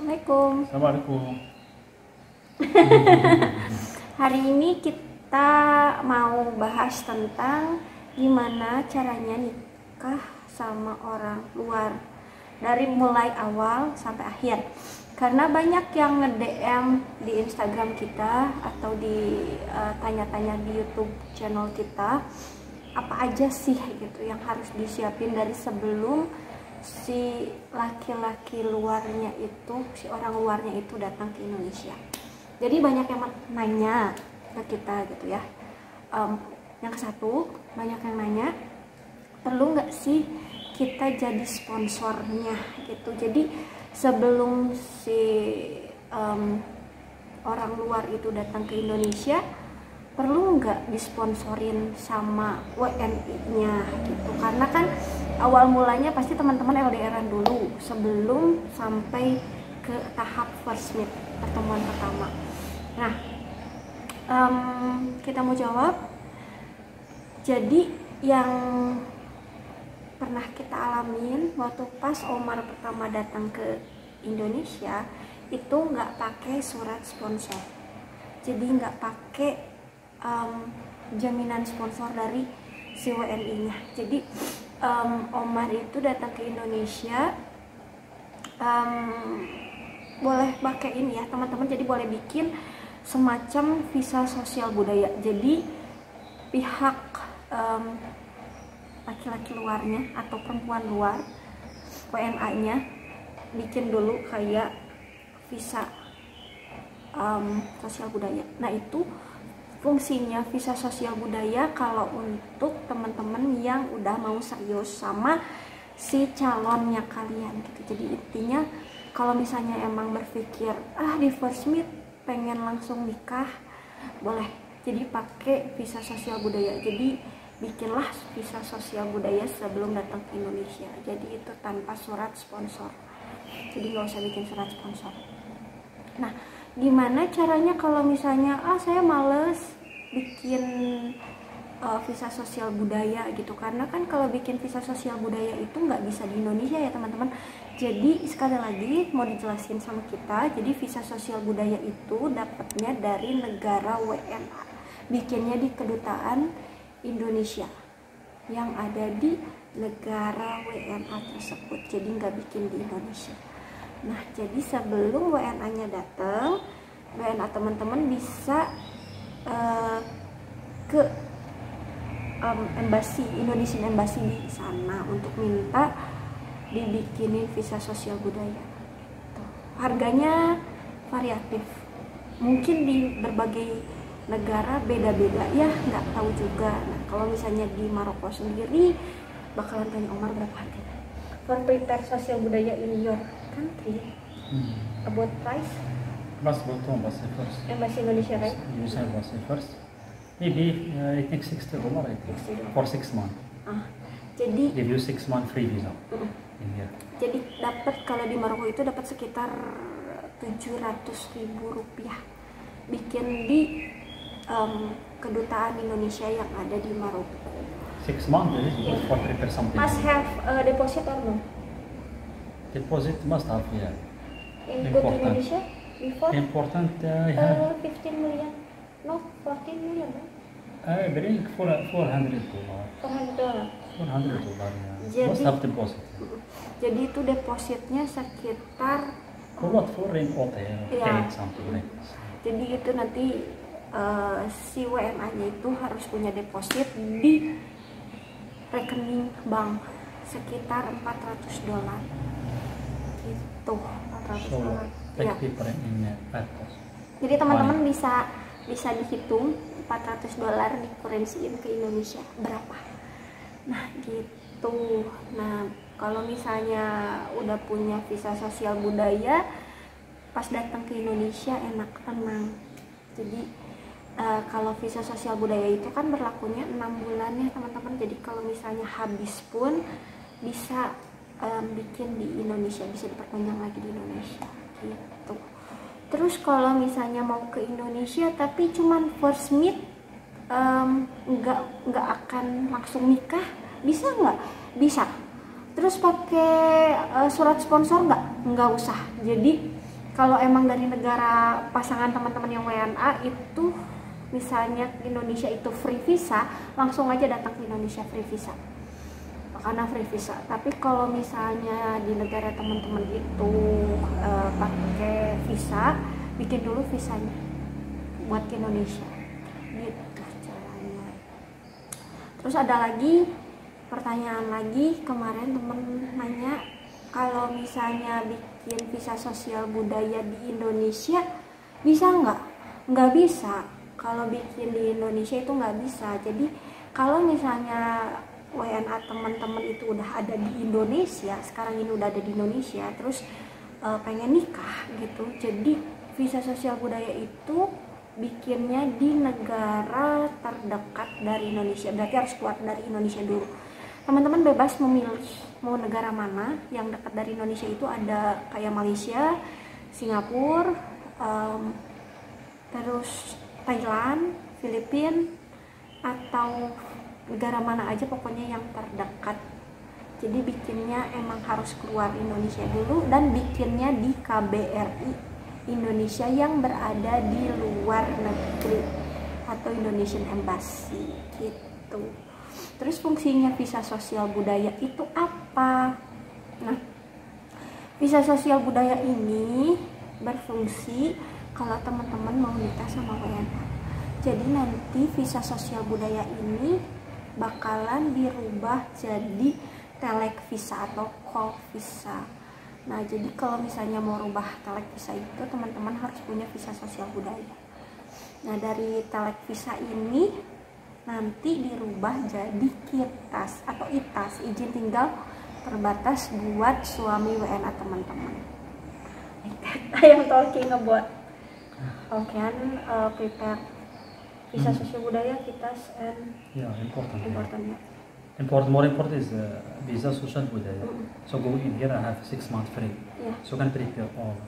Assalamualaikum. Assalamualaikum. Hari ini kita mau bahas tentang gimana caranya nikah sama orang luar dari mulai awal sampai akhir. Karena banyak yang nge-DM di Instagram kita atau di tanya-tanya di YouTube channel kita, apa aja sih gitu yang harus disiapin dari sebelum si laki-laki luarnya itu, si orang luarnya itu datang ke Indonesia. Jadi banyak yang nanya ke kita gitu ya. Yang satu, banyak yang nanya, perlu nggak sih kita jadi sponsornya gitu. Jadi sebelum si orang luar itu datang ke Indonesia, perlu nggak disponsorin sama WNI-nya gitu. Karena kan awal mulanya pasti teman-teman LDR-an dulu sebelum sampai ke tahap first meet, pertemuan pertama. Nah, kita mau jawab. Jadi yang pernah kita alamin waktu pas Omar pertama datang ke Indonesia itu nggak pakai surat sponsor. Jadi nggak pakai jaminan sponsor dari si WNI-nya. Jadi Omar itu datang ke Indonesia, boleh pakai ini ya teman-teman, jadi boleh bikin semacam visa sosial budaya. Jadi pihak laki-laki luarnya atau perempuan luar, WNA-nya, bikin dulu kayak visa sosial budaya. Nah, itu fungsinya visa sosial budaya kalau untuk teman-teman yang udah mau serius sama si calonnya kalian gitu. Jadi intinya kalau misalnya emang berpikir di first meet pengen langsung nikah, boleh jadi pakai visa sosial budaya. Jadi bikinlah visa sosial budaya sebelum datang ke Indonesia. Jadi itu tanpa surat sponsor, jadi nggak usah bikin surat sponsor. Nah, gimana caranya kalau misalnya saya males bikin visa sosial budaya gitu, karena kan kalau bikin visa sosial budaya itu nggak bisa di Indonesia ya teman-teman. Jadi sekali lagi mau dijelasin sama kita, jadi visa sosial budaya itu dapatnya dari negara WNA, bikinnya di kedutaan Indonesia yang ada di negara WNA tersebut, jadi nggak bikin di Indonesia. Nah, jadi sebelum WNA-nya datang, WNA teman-teman bisa ke embassy, Indonesian Embassy di sana untuk minta dibikinin visa sosial budaya. Harganya variatif, mungkin di berbagai negara beda-beda ya, nggak tahu juga. Nah, kalau misalnya di Maroko sendiri bakalan tanya Omar berapa harganya for prepare sosial budaya in your country. About price? Bus bottom, bus first. Embassy Indonesia, right? Use bus first. Maybe I think $60. I think for 6 months. Jadi Give you 6 month free visa in here. Jadi dapat, kalau di Maroko itu dapat sekitar 700.000 rupiah. Bikin di kedutaan Indonesia yang ada di Maroko. 6 months is for prepare something. Must have deposit or no? Deposit must have, yeah. In go to Important. Indonesia before Important, yeah. 15 million, no 14 million, no? I bring $400. $400. $400, yeah. Jadi- Must have deposit. Jadi itu depositnya sekitar, For what? For in hotel, Yeah. cake, something like this. jadi itu nanti si WNA-nya itu harus punya deposit di rekening bank sekitar $400 gitu. So, $400 take ya. paper in passport. Jadi teman-teman bisa dihitung $400 dikurensiin ke Indonesia berapa. Nah gitu. Nah kalau misalnya udah punya visa sosial budaya, pas datang ke Indonesia enak, tenang. Jadi kalau visa sosial budaya itu kan berlakunya 6 bulan ya teman-teman. Jadi kalau misalnya habis pun bisa bikin di Indonesia, bisa diperpanjang lagi di Indonesia gitu. Terus kalau misalnya mau ke Indonesia tapi cuman first meet, nggak akan langsung nikah, bisa nggak? Bisa. Terus pakai surat sponsor nggak usah. Jadi Kalau emang dari negara pasangan teman-teman yang WNA itu misalnya Indonesia itu free visa, langsung aja datang ke Indonesia free visa karena free visa. Tapi kalau misalnya di negara teman-teman itu pakai visa, bikin dulu visanya buat ke Indonesia gitu caranya. Terus ada lagi pertanyaan lagi, kemarin temen nanya kalau misalnya bikin visa sosial budaya di Indonesia bisa nggak? Nggak bisa. Kalau bikin di Indonesia itu nggak bisa. Jadi kalau misalnya WNA teman-teman itu udah ada di Indonesia, sekarang ini udah ada di Indonesia, terus pengen nikah gitu, jadi visa sosial budaya itu bikinnya di negara terdekat dari Indonesia, berarti harus keluar dari Indonesia dulu. Teman-teman bebas memilih mau negara mana yang dekat dari Indonesia. Itu ada kayak Malaysia, Singapura, terus Thailand, Filipina, atau negara mana aja pokoknya yang terdekat. Jadi bikinnya emang harus keluar Indonesia dulu dan bikinnya di KBRI Indonesia yang berada di luar negeri atau Indonesian Embassy gitu. Terus fungsinya visa sosial budaya itu apa? Nah, visa sosial budaya ini berfungsi kalau teman-teman mau nikah sama WNA. Jadi nanti visa sosial budaya ini bakalan dirubah jadi telek visa atau call visa. Nah, jadi kalau misalnya mau rubah telek visa itu teman-teman harus punya visa sosial budaya. Nah, dari telek visa ini nanti dirubah jadi KITAS atau ITAS, izin tinggal terbatas buat suami WNA teman-teman. I am talking about prepare visa sosial budaya, KITAS, and more important is visa social budaya. So go in here, I have 6 months free. So can prepare all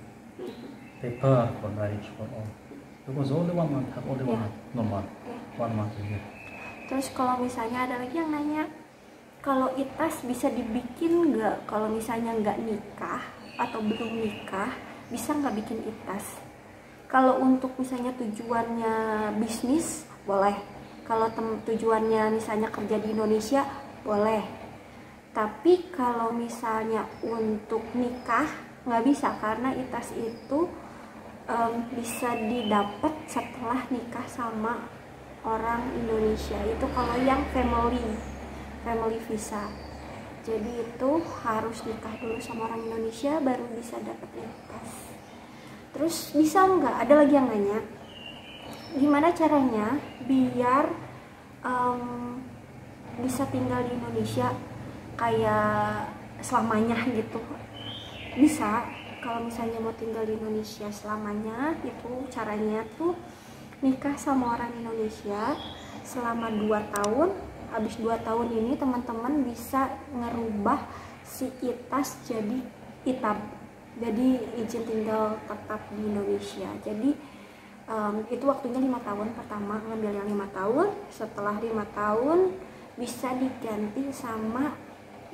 paper for marriage for all. Because only 1 month have only 1 month normal. 1 month here. Terus kalau misalnya ada lagi yang nanya, kalau ITAS bisa dibikin nggak? Kalau misalnya nggak nikah atau belum nikah, bisa nggak bikin ITAS? Kalau untuk misalnya tujuannya bisnis, boleh. Kalau tujuannya misalnya kerja di Indonesia, boleh. Tapi kalau misalnya untuk nikah, nggak bisa, karena ITAS itu bisa didapat setelah nikah sama orang Indonesia. Itu kalau yang family visa. Jadi itu harus nikah dulu sama orang Indonesia baru bisa dapat ITAS. Terus bisa nggak? Ada lagi yang nanya, gimana caranya biar bisa tinggal di Indonesia kayak selamanya gitu? Bisa. Kalau misalnya mau tinggal di Indonesia selamanya, itu caranya tuh nikah sama orang Indonesia selama 2 tahun. Habis 2 tahun ini teman-teman bisa ngerubah si ITAS jadi ITAB, jadi izin tinggal tetap di Indonesia. Jadi itu waktunya 5 tahun. Pertama ngambil yang 5 tahun, setelah 5 tahun bisa diganti sama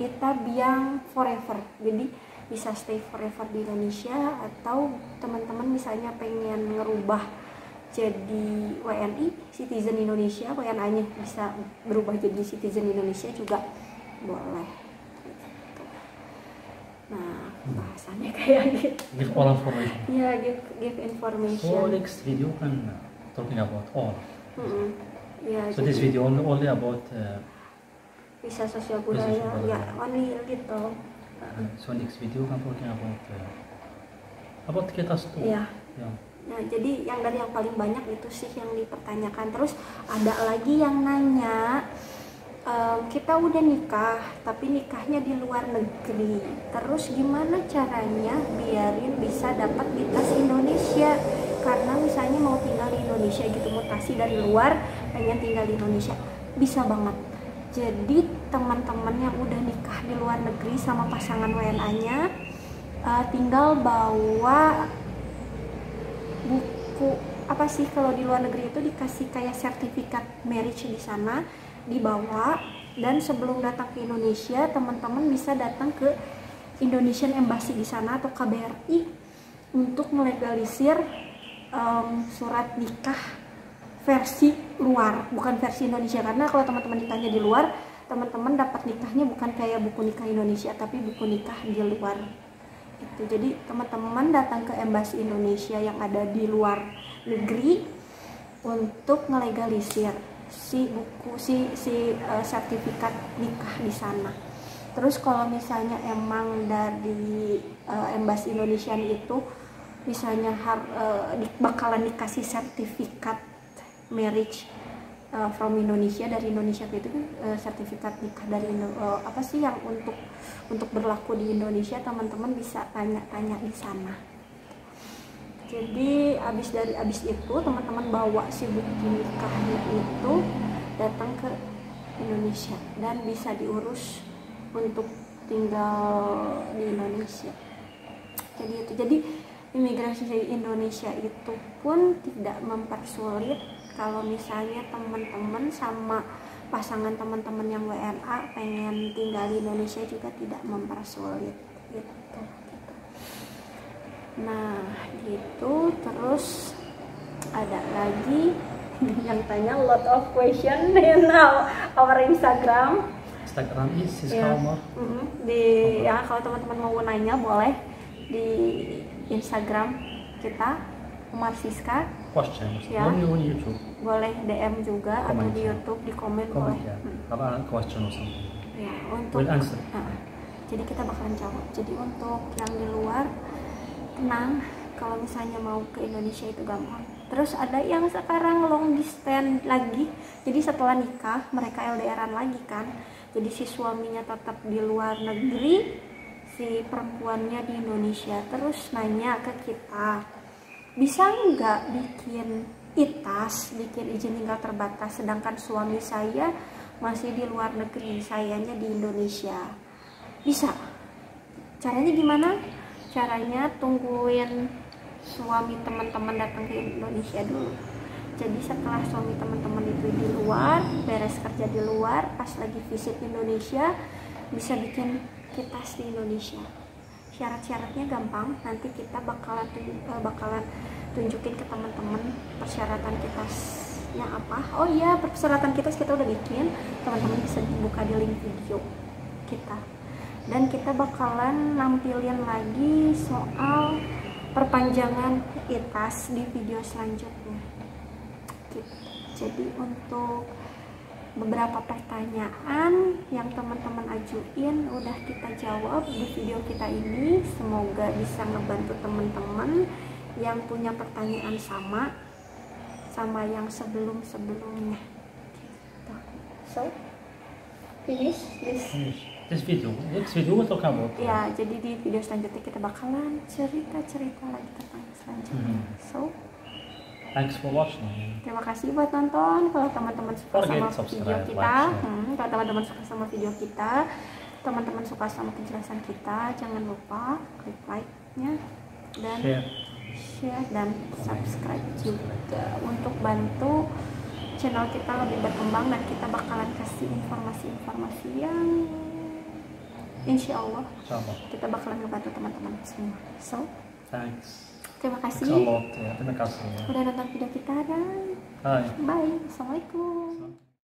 ITAB yang forever, jadi bisa stay forever di Indonesia. Atau teman-teman misalnya pengen ngerubah jadi WNI, citizen Indonesia, WNA-nya bisa berubah jadi citizen Indonesia juga boleh. Nah, bahasannya kayak gitu. Give all information. Ya, give information. So next video can talking about all. Yeah, so this video only about visa sosial budaya. Ya, only little. So next video kan talking about KITAS too. Yeah. Nah, jadi yang dari yang paling banyak itu sih yang dipertanyakan. Terus ada lagi yang nanya, kita udah nikah tapi nikahnya di luar negeri, terus gimana caranya biarin bisa dapat ITAS Indonesia? Karena misalnya mau tinggal di Indonesia gitu, mutasi dari luar pengen tinggal di Indonesia, bisa banget. Jadi teman-teman yang udah nikah di luar negeri sama pasangan WNA-nya, tinggal bawa buku apa sih, kalau di luar negeri itu dikasih kayak sertifikat marriage di sana, dibawa. Dan sebelum datang ke Indonesia, teman-teman bisa datang ke Indonesian Embassy di sana atau KBRI untuk melegalisir surat nikah versi luar, bukan versi Indonesia. Karena kalau teman-teman nikahnya di luar, teman-teman dapat nikahnya bukan kayak buku nikah Indonesia, tapi buku nikah di luar. Itu. Jadi teman-teman datang ke embasi Indonesia yang ada di luar negeri untuk melegalisir si buku sertifikat nikah di sana. Terus kalau misalnya emang dari embasi Indonesia itu misalnya bakalan dikasih sertifikat marriage from Indonesia, dari Indonesia itu kan sertifikat nikah dari apa sih yang untuk berlaku di Indonesia, teman-teman bisa tanya-tanya di sana. Jadi abis itu teman-teman bawa si bukti nikahnya itu datang ke Indonesia dan bisa diurus untuk tinggal di Indonesia. Jadi imigrasi Indonesia itu pun tidak mempersulit kalau misalnya teman-teman sama pasangan teman-teman yang WNA pengen tinggal di Indonesia, juga tidak mempersulit gitu. Nah gitu. Terus ada lagi yang tanya lot of question in our Instagram is ya. how Ya kalau teman-teman mau nanya boleh di Instagram kita Umar Siska questions ya. on YouTube Boleh DM juga atau di ya. YouTube di komen comment boleh. ya. Apa question or something Ya, untuk we'll answer. Jadi kita bakalan jawab. Jadi untuk yang di luar tenang, kalau misalnya mau ke Indonesia itu gampang. Terus ada yang sekarang long distance lagi, jadi setelah nikah mereka LDRan lagi kan, jadi si suaminya tetap di luar negeri, si perempuannya di Indonesia. Terus nanya ke kita, bisa nggak bikin ITAS, bikin izin tinggal terbatas, sedangkan suami saya masih di luar negeri, sayanya di Indonesia. Bisa. Caranya gimana? Caranya tungguin suami teman-teman datang ke Indonesia dulu. Jadi setelah suami teman-teman itu di luar, beres kerja di luar, pas lagi visit Indonesia, bisa bikin ITAS di Indonesia. Syarat-syaratnya gampang, nanti kita bakalan tunjukin ke teman-teman persyaratan ITAS-nya apa. Oh iya, persyaratan kita udah bikin, teman-teman bisa dibuka di link video kita. Dan kita bakalan nampilin lagi soal perpanjangan ITAS di video selanjutnya. Jadi untuk beberapa pertanyaan yang teman-teman ajuin udah kita jawab di video kita ini. Semoga bisa ngebantu teman-teman yang punya pertanyaan sama yang sebelumnya. So, finish This video. Next video we'll talk about. Ya, jadi di video selanjutnya kita bakalan cerita lagi tentang selanjutnya. So, thanks for watching. Terima kasih buat nonton. Kalau teman-teman suka sama video kita, kalau teman-teman suka sama video kita, teman-teman suka sama penjelasan kita, jangan lupa klik like-nya dan share dan subscribe juga untuk bantu channel kita lebih berkembang, dan kita bakalan kasih informasi-informasi yang insya Allah kita bakalan ngebantu teman-teman semua. So, thanks. Terima kasih. Terima kasih. Udah nonton video kita dan Bye. Bye. Assalamualaikum.